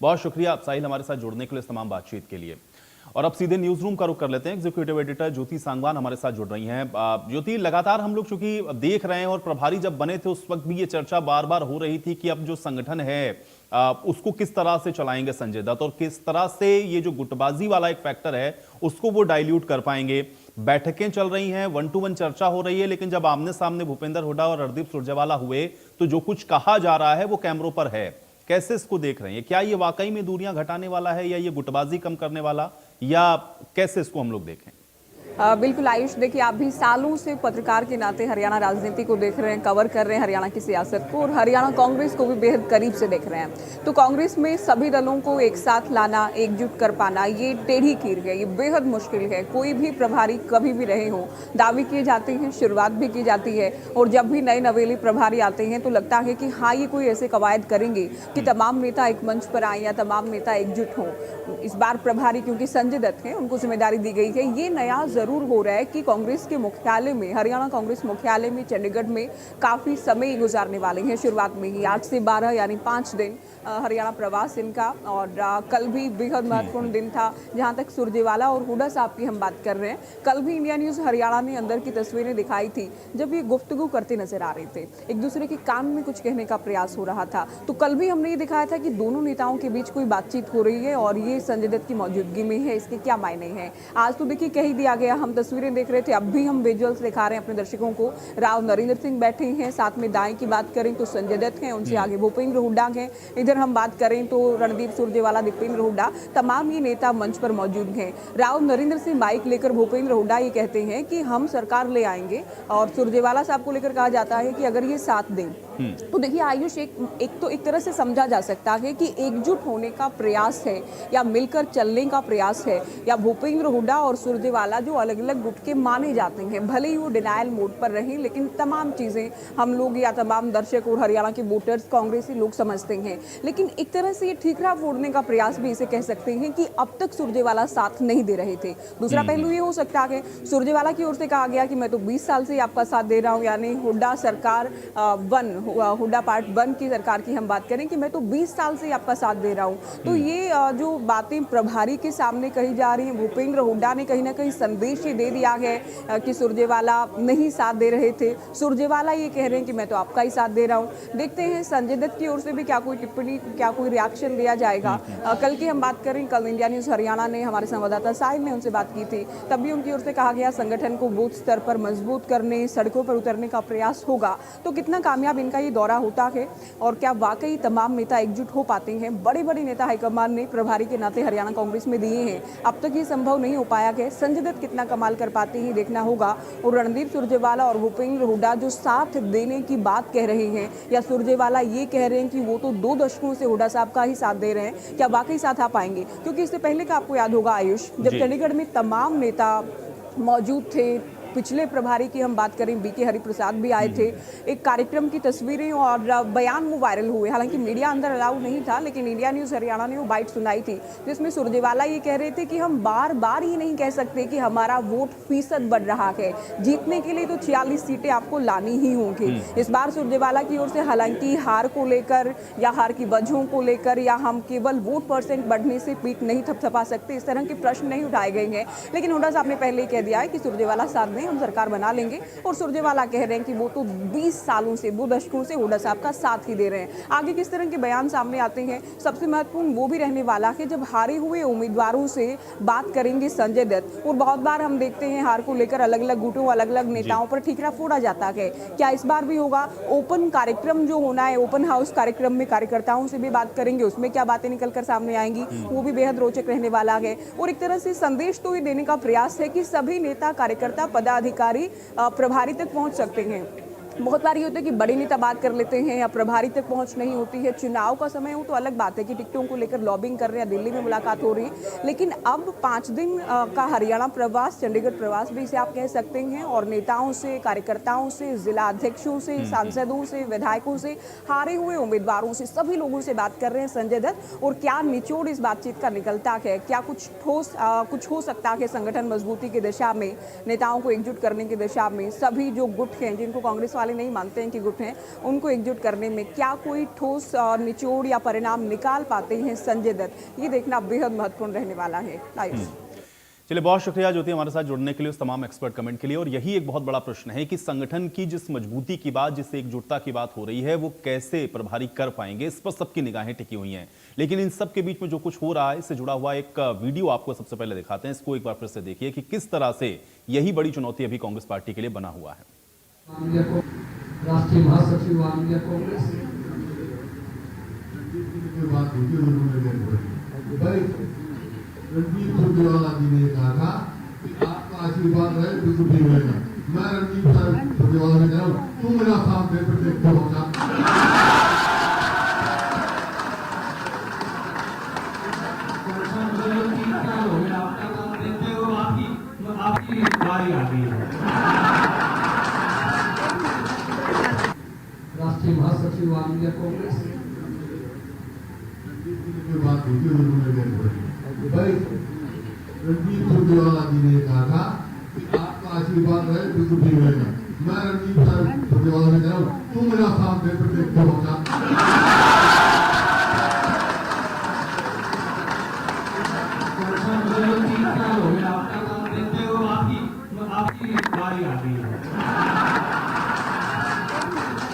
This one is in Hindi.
बहुत शुक्रिया साहिल हमारे साथ जुड़ने के लिए, इस तमाम बातचीत के लिए। और अब सीधे न्यूज रूम का रुख कर लेते हैं। एग्जीक्यूटिव एडिटर ज्योति सांगवान हमारे साथ जुड़ रही हैं। ज्योति, लगातार हम लोग चूंकि देख रहे हैं और प्रभारी जब बने थे उस वक्त भी ये चर्चा बार बार हो रही थी कि अब जो संगठन है उसको किस तरह से चलाएंगे संजय दत्त, और किस तरह से ये जो गुटबाजी वाला एक फैक्टर है उसको वो डाइल्यूट कर पाएंगे। बैठकें चल रही हैं, 1-to-1 चर्चा हो रही है, लेकिन जब आमने सामने भूपेंद्र हुड्डा और रणदीप सुरजेवाला हुए तो जो कुछ कहा जा रहा है वो कैमरों पर है। कैसे इसको देख रहे हैं? क्या ये वाकई में दूरियां घटाने वाला है या ये गुटबाजी कम करने वाला, या कैसे इसको हम लोग देखें? बिल्कुल आयुष, देखिए आप भी सालों से पत्रकार के नाते हरियाणा राजनीति को देख रहे हैं, कवर कर रहे हैं हरियाणा की सियासत को, और हरियाणा कांग्रेस को भी बेहद करीब से देख रहे हैं। तो कांग्रेस में सभी दलों को एक साथ लाना, एकजुट कर पाना, ये टेढ़ी कीर है, ये बेहद मुश्किल है। कोई भी प्रभारी कभी भी रहे हो, दावे किए जाते हैं, शुरुआत भी की जाती है, और जब भी नए नवेले प्रभारी आते हैं तो लगता है कि हाँ ये कोई ऐसे कवायद करेंगे कि तमाम नेता एक मंच पर आए या तमाम नेता एकजुट हों। इस बार प्रभारी क्योंकि संजय दत्त हैं, उनको जिम्मेदारी दी गई है। ये नया जरूर हो रहा है कि कांग्रेस के मुख्यालय में, हरियाणा कांग्रेस मुख्यालय में चंडीगढ़ में काफी समय गुजारने वाले हैं। शुरुआत में ही 8 से 12 यानी 5 दिन हरियाणा प्रवास इनका, और कल भी बेहद महत्वपूर्ण दिन था। जहां तक सुरजेवाला और हुड्डा साहब की हम बात कर रहे हैं, कल भी इंडिया न्यूज हरियाणा ने अंदर की तस्वीरें दिखाई थी जब ये गुफ्तगू करते नजर आ रहे थे, एक दूसरे के कान में कुछ कहने का प्रयास हो रहा था। तो कल भी हमने ये दिखाया था कि दोनों नेताओं के बीच कोई बातचीत हो रही है और ये संजय दत्त की मौजूदगी में है। इसके क्या मायने हैं? आज तो देखिए कह ही दिया गया, हम तस्वीरें देख रहे थे, अब भी हम विजुअल्स दिखा रहे हैं अपने दर्शकों को। राव नरेंद्र सिंह बैठे हैं, साथ में दाएं की बात करें तो संजय दत्त हैं, उनसे आगे भूपेंद्र हुड्डा हैं, इधर हम बात करें तो रणदीप सुरजेवाला, दीपेंद्र हुड्डा, तमाम ये नेता मंच पर मौजूद हैं। राव नरेंद्र सिंह माइक लेकर भूपेंद्र हुड्डा ये कहते हैं कि हम सरकार ले आएंगे, और सुरजेवाला साहब को लेकर कहा जाता है कि अगर ये साथ दें तो देखिए आयुष, एक तरह से समझा जा सकता है कि एकजुट होने का प्रयास है या मिलकर चलने का प्रयास है, या भूपेंद्र हुड्डा और सुरजेवाला जो अलग अलग गुट के माने जाते हैं, भले ही वो डिनायल मोड पर रहें, लेकिन तमाम चीजें हम लोग या तमाम दर्शक और हरियाणा के वोटर्स, कांग्रेसी लोग समझते हैं। लेकिन एक तरह से ये ठीकरा फोड़ने का प्रयास भी इसे कह सकते हैं कि अब तक सुरजेवाला साथ नहीं दे रहे थे। दूसरा पहलू ये हो सकता है, सुरजेवाला की ओर से कहा गया कि मैं तो 20 साल से आपका साथ दे रहा हूं, यानी हुड्डा सरकार हुड्डा पार्ट 1 की सरकार की हम बात करें कि मैं तो 20 साल से आपका साथ दे रहा हूं। तो ये जो बातें प्रभारी के सामने कही जा रही हैं, भूपेंद्र हुड्डा ने कहीं ना कहीं संदेश ये दे दिया है कि सुरजेवाला नहीं साथ दे रहे थे। सुरजेवाला ये कह रहे हैं कि मैं तो आपका ही साथ दे रहा हूं। देखते हैं संजय दत्त की ओर से भी क्या कोई टिप्पणी, क्या कोई रिएक्शन दिया जाएगा। कल की हम बात करें, कल इंडिया न्यूज हरियाणा ने, हमारे संवाददाता साहिल ने उनसे बात की थी, तब भी उनकी ओर से कहा गया संगठन को बूथ स्तर पर मजबूत करने, सड़कों पर उतरने का प्रयास होगा। तो कितना कामयाब इनका ये दौरा होता है और क्या वाकई तमाम नेता एकजुट हो पाते हैं? बड़े बड़े नेता हाईकमान ने प्रभारी के नाते हरियाणा कांग्रेस में दिए हैं, अब तक ये संभव नहीं हो पाया है। संजय दत्त कितना कमाल कर पाते हैं देखना होगा। और रणदीप सुरजेवाला और भूपेंद्र हुड्डा जो साथ देने की बात कह रहे हैं, या सुरजेवाला ये कह रहे हैं कि वो तो 2 दशकों से हुड्डा साहब का ही साथ दे रहे हैं, क्या वाकई साथ आ पाएंगे? क्योंकि इससे पहले का आपको याद होगा आयुष, जब चंडीगढ़ में तमाम नेता मौजूद थे, पिछले प्रभारी की हम बात करें बीके हरिप्रसाद भी आए थे, एक कार्यक्रम की तस्वीरें और बयान वो वायरल हुए, हालांकि मीडिया अंदर अलाउ नहीं था, लेकिन इंडिया न्यूज हरियाणा ने वो बाइट सुनाई थी जिसमें सुरजेवाला ये कह रहे थे कि हम बार बार ये नहीं कह सकते कि हमारा वोट फीसद बढ़ रहा है, जीतने के लिए तो 46 सीटें आपको लानी ही होंगी। इस बार सुरजेवाला की ओर से हालांकि हार को लेकर या हार की वजहों को लेकर या हम केवल वोट परसेंट बढ़ने से पीठ नहीं थपथपा सकते, इस तरह के प्रश्न नहीं उठाए गए हैं। लेकिन हुड्डा साहब ने पहले ही कह दिया है कि सुरजेवाला साथ में हम सरकार बना लेंगे, और सुरजेवाला कह रहे हैं कि वो तो 20 सालों से, 2 दशकों से हुड्डा साहब का साथ ही दे रहे हैं। आगे किस तरह के बयान सामने आते हैं, सबसे महत्वपूर्ण वो भी रहने वाला है जब हारे हुए उम्मीदवारों से बात करेंगे संजय दत्त। और बहुत बार हम देखते हैं हार को लेकर अलग अलग गुटों, अलग अलग नेताओं पर ठीकरा फोड़ा जाता है, क्या इस बार भी होगा? ओपन कार्यक्रम जो होना है, ओपन हाउस कार्यक्रम में कार्यकर्ताओं से भी बात करेंगे, उसमें क्या बातें निकलकर सामने आएंगी, वो भी बेहद रोचक रहने वाला है। और एक तरह से संदेश तो ये देने का प्रयास है कि सभी नेता, कार्यकर्ता, पदाधिकारी प्रभारी तक पहुंच सकते हैं। बहुत बार ये होता है कि बड़े नेता बात कर लेते हैं या प्रभारी तक पहुंच नहीं होती है। चुनाव का समय हो तो अलग बात है कि टिकटों को लेकर लॉबिंग कर रहे हैं, दिल्ली में मुलाकात हो रही है, लेकिन अब 5 दिन का हरियाणा प्रवास, चंडीगढ़ प्रवास भी इसे आप कह सकते हैं, और नेताओं से, कार्यकर्ताओं से, जिला अध्यक्षों से, सांसदों से, विधायकों से, हारे हुए उम्मीदवारों से, सभी लोगों से बात कर रहे हैं संजय दत्त। और क्या निचोड़ इस बातचीत का निकलता है, क्या कुछ ठोस कुछ हो सकता है संगठन मजबूती की दिशा में, नेताओं को एकजुट करने की दिशा में? सभी जो गुट हैं जिनको कांग्रेस वाले नहीं मानते हैं कि गुट हैं, उनको एकजुट करने में क्या कोई ठोस और निचोड़ या परिणाम निकाल पाते हैं संजय दत्त, ये देखना बेहद महत्वपूर्ण रहने वाला है। आयुष। चलिए, बहुत शुक्रिया ज्योति हमारे साथ जुड़ने के लिए, उस तमाम एक्सपर्ट कमेंट के लिए। और यही एक बहुत बड़ा प्रश्न है कि संगठन की जिस मजबूती की बात, जिस एकजुटता की बात हो रही है, वो कैसे प्रभारी कर पाएंगे, इस पर सबकी निगाहें टिकी हुई हैं। लेकिन इन सब के बीच में जो कुछ हो रहा है, इससे जुड़ा हुआ एक वीडियो आपको सबसे पहले दिखाते हैं। इसको एक बार फिर से देखिए कि किस तरह से यही बड़ी चुनौती अभी कांग्रेस पार्टी के लिए बना हुआ है। राष्ट्रीय महासचिव ऑल इंडिया कांग्रेस रणजीत सुरजेवाला जी ने कहा था कि आपका आशीर्वाद रहे तो कुछ भी होगा। मैं रणजीत सुरजेवाला ने कहा तू मेरा साथ दे फिर देखते होगा। आपकी बारी आ गई है। राष्ट्रीय महासचिव ऑल इंडिया कांग्रेस बात होती है भाई, रणजीत सुरजेवाला जी ने कहा था कि आपका आशीर्वाद रहे तो कुछ भी होगा। मैं रणजीत सुरजेवाला ने कहा तू मेरा साथ दे फिर देखते होगा।